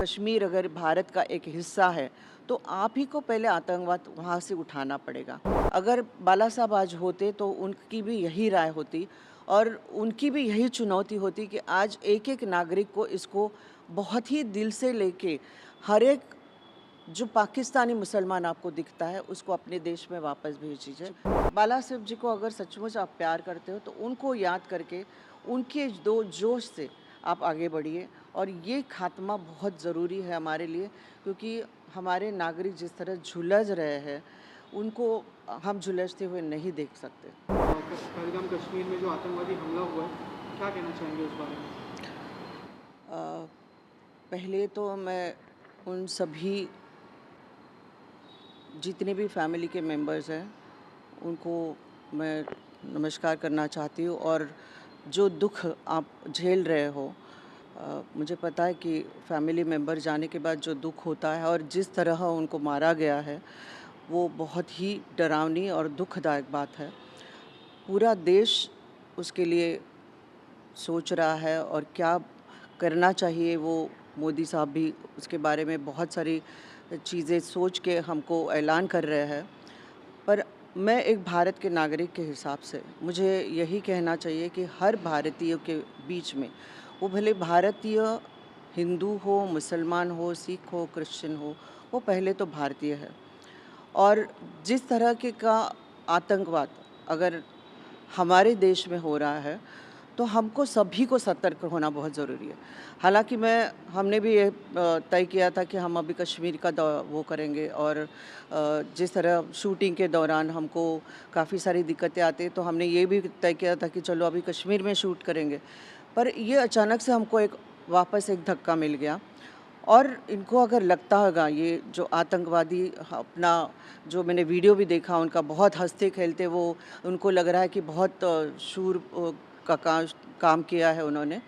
कश्मीर अगर भारत का एक हिस्सा है तो आप ही को पहले आतंकवाद वहाँ से उठाना पड़ेगा। अगर बाला साहब आज होते तो उनकी भी यही राय होती और उनकी भी यही चुनौती होती कि आज एक एक नागरिक को इसको बहुत ही दिल से लेके हर एक जो पाकिस्तानी मुसलमान आपको दिखता है उसको अपने देश में वापस भेजिए। बाला साहब जी को अगर सचमुच आप प्यार करते हो तो उनको याद करके उनके दो जोश से आप आगे बढ़िए और ये खात्मा बहुत ज़रूरी है हमारे लिए, क्योंकि हमारे नागरिक जिस तरह झुलस रहे हैं उनको हम झुलसते हुए नहीं देख सकते। पहलगाम कश्मीर में जो आतंकवादी हमला हुआ है, क्या कहना चाहेंगे उस बारे में? अ, पहले तो मैं उन सभी जितने भी फैमिली के मेंबर्स हैं उनको मैं नमस्कार करना चाहती हूँ। और जो दुख आप झेल रहे हो, मुझे पता है कि फैमिली मेंबर जाने के बाद जो दुख होता है और जिस तरह उनको मारा गया है वो बहुत ही डरावनी और दुखदायक बात है। पूरा देश उसके लिए सोच रहा है और क्या करना चाहिए वो मोदी साहब भी उसके बारे में बहुत सारी चीज़ें सोच के हमको ऐलान कर रहे हैं। पर मैं एक भारत के नागरिक के हिसाब से मुझे यही कहना चाहिए कि हर भारतीय के बीच में, वो भले भारतीय हिंदू हो, मुसलमान हो, सिख हो, क्रिश्चियन हो, वो पहले तो भारतीय है। और जिस तरह के का आतंकवाद अगर हमारे देश में हो रहा है तो हमको सभी को सतर्क होना बहुत ज़रूरी है। हालांकि हमने भी ये तय किया था कि हम अभी कश्मीर का वो करेंगे और जिस तरह शूटिंग के दौरान हमको काफ़ी सारी दिक्कतें आती हैं तो हमने ये भी तय किया था कि चलो अभी कश्मीर में शूट करेंगे। पर ये अचानक से हमको वापस एक धक्का मिल गया। और इनको अगर लगता होगा ये जो आतंकवादी अपना, जो मैंने वीडियो भी देखा उनका, बहुत हँसते खेलते वो, उनको लग रहा है कि बहुत शूर का काम किया है उन्होंने।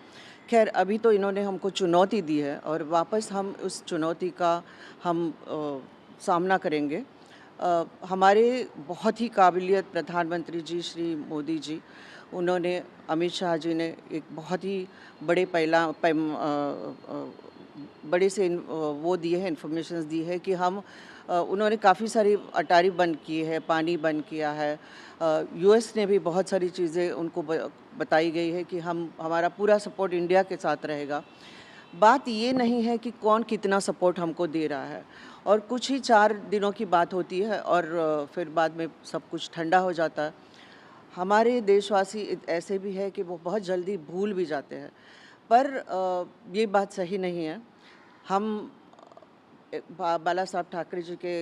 खैर अभी तो इन्होंने हमको चुनौती दी है और वापस हम उस चुनौती का हम सामना करेंगे। हमारे बहुत ही काबिलियत प्रधानमंत्री जी श्री मोदी जी, उन्होंने, अमित शाह जी ने एक बहुत ही बड़े बड़े से वो दिए हैं, इन्फॉर्मेशंस दी है कि उन्होंने काफ़ी सारी अटारी बंद की है, पानी बंद किया है। यूएस ने भी बहुत सारी चीज़ें उनको बताई गई है कि हमारा पूरा सपोर्ट इंडिया के साथ रहेगा। बात ये नहीं है कि कौन कितना सपोर्ट हमको दे रहा है, और कुछ ही 4 दिनों की बात होती है और फिर बाद में सब कुछ ठंडा हो जाता है। हमारे देशवासी ऐसे भी हैं कि वो बहुत जल्दी भूल भी जाते हैं। पर ये बात सही नहीं है। हम बाला साहब ठाकरे जी के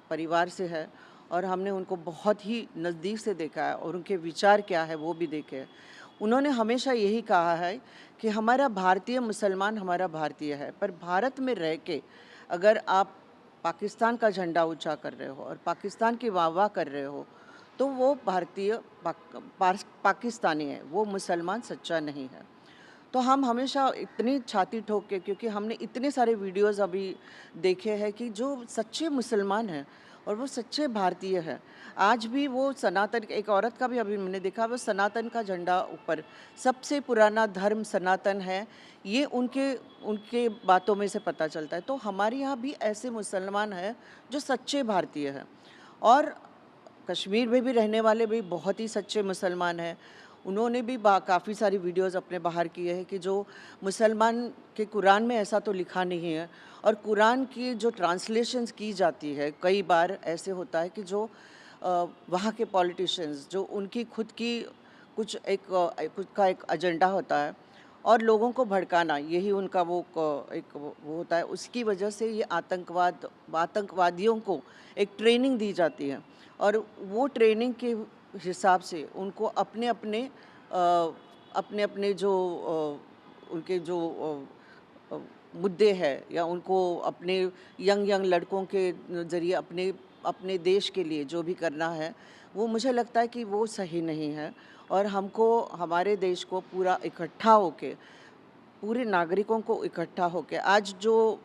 परिवार से है और हमने उनको बहुत ही नज़दीक से देखा है और उनके विचार क्या है वो भी देखे हैं। उन्होंने हमेशा यही कहा है कि हमारा भारतीय मुसलमान हमारा भारतीय है, पर भारत में रह के अगर आप पाकिस्तान का झंडा ऊंचा कर रहे हो और पाकिस्तान की वाह-वाह कर रहे हो तो वो भारतीय पाकिस्तानी है, वो मुसलमान सच्चा नहीं है। तो हम हमेशा इतनी छाती ठोक के, क्योंकि हमने इतने सारे वीडियोज़ अभी देखे हैं कि जो सच्चे मुसलमान हैं और वो सच्चे भारतीय हैं, आज भी वो सनातन, एक औरत का भी अभी मैंने देखा, वो सनातन का झंडा ऊपर, सबसे पुराना धर्म सनातन है, ये उनके उनके बातों में से पता चलता है। तो हमारे यहाँ भी ऐसे मुसलमान हैं जो सच्चे भारतीय हैं और कश्मीर में भी रहने वाले भी बहुत ही सच्चे मुसलमान हैं। उन्होंने भी काफ़ी सारी वीडियोज़ अपने बाहर किए हैं कि जो मुसलमान के कुरान में ऐसा तो लिखा नहीं है, और कुरान की जो ट्रांसलेशंस की जाती है, कई बार ऐसे होता है कि जो वहाँ के पॉलिटिशियंस, जो उनकी खुद की खुद का एक एजेंडा होता है और लोगों को भड़काना, यही उनका वो होता है। उसकी वजह से ये आतंकवादियों को एक ट्रेनिंग दी जाती है और वो ट्रेनिंग के हिसाब से उनको अपने जो उनके जो मुद्दे हैं, या उनको अपने यंग यंग लड़कों के ज़रिए अपने अपने देश के लिए जो भी करना है, वो मुझे लगता है कि वो सही नहीं है। और हमको हमारे देश को पूरा इकट्ठा होके, पूरे नागरिकों को इकट्ठा होके, आज जो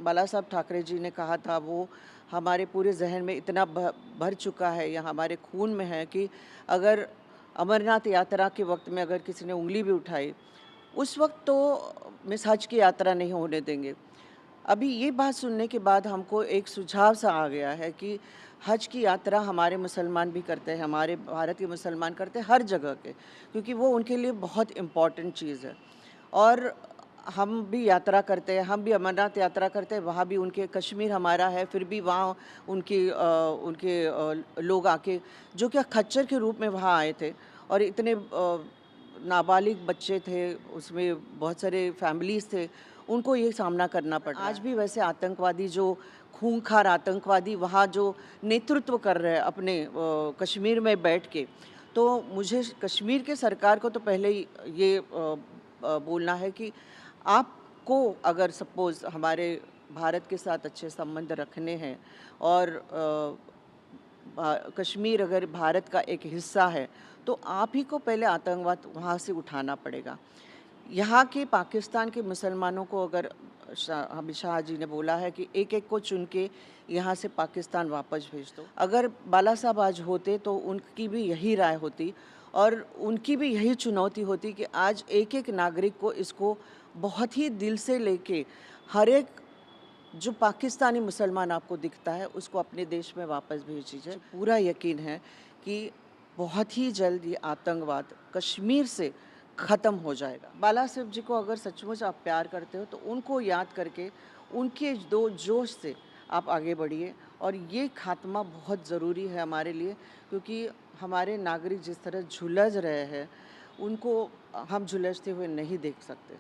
बाला साहब ठाकरे जी ने कहा था वो हमारे पूरे जहन में इतना भर चुका है या हमारे खून में है कि अगर अमरनाथ यात्रा के वक्त में अगर किसी ने उंगली भी उठाई, उस वक्त तो मिस हज की यात्रा नहीं होने देंगे। अभी ये बात सुनने के बाद हमको एक सुझाव सा आ गया है कि हज की यात्रा हमारे मुसलमान भी करते हैं, हमारे भारत के मुसलमान करते हैं हर जगह के, क्योंकि वो उनके लिए बहुत इम्पॉर्टेंट चीज़ है। और हम भी यात्रा करते हैं, हम भी अमरनाथ यात्रा करते हैं, वहाँ भी उनके कश्मीर हमारा है, फिर भी वहाँ उनके लोग आके जो कि खच्चर के रूप में वहाँ आए थे और इतने नाबालिग बच्चे थे, उसमें बहुत सारे फैमिलीज़ थे, उनको ये सामना करना पड़ रहा है। आज भी वैसे आतंकवादी जो खूंखार आतंकवादी वहाँ जो नेतृत्व कर रहे हैं अपने कश्मीर में बैठ के, तो मुझे कश्मीर के सरकार को तो पहले ही ये बोलना है कि आपको अगर सपोज़ हमारे भारत के साथ अच्छे संबंध रखने हैं और कश्मीर अगर भारत का एक हिस्सा है, तो आप ही को पहले आतंकवाद वहाँ से उठाना पड़ेगा। यहाँ के पाकिस्तान के मुसलमानों को अगर अमित शाह जी ने बोला है कि एक-एक को चुन के यहाँ से पाकिस्तान वापस भेज दो। अगर बाला साहब आज होते तो उनकी भी यही राय होती और उनकी भी यही चुनौती होती कि आज एक-एक नागरिक को इसको बहुत ही दिल से लेके हर एक जो पाकिस्तानी मुसलमान आपको दिखता है उसको अपने देश में वापस भेज दीजिए। पूरा यकीन है कि बहुत ही जल्द ये आतंकवाद कश्मीर से ख़त्म हो जाएगा। बाला साहब जी को अगर सचमुच आप प्यार करते हो तो उनको याद करके उनके दो जोश से आप आगे बढ़िए और ये खात्मा बहुत ज़रूरी है हमारे लिए, क्योंकि हमारे नागरिक जिस तरह झुलस रहे हैं उनको हम झुलसते हुए नहीं देख सकते।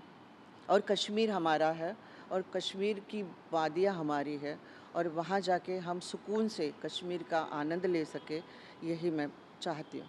और कश्मीर हमारा है और कश्मीर की वादियाँ हमारी है और वहाँ जाके हम सुकून से कश्मीर का आनंद ले सके, यही मैं चाहती हूँ।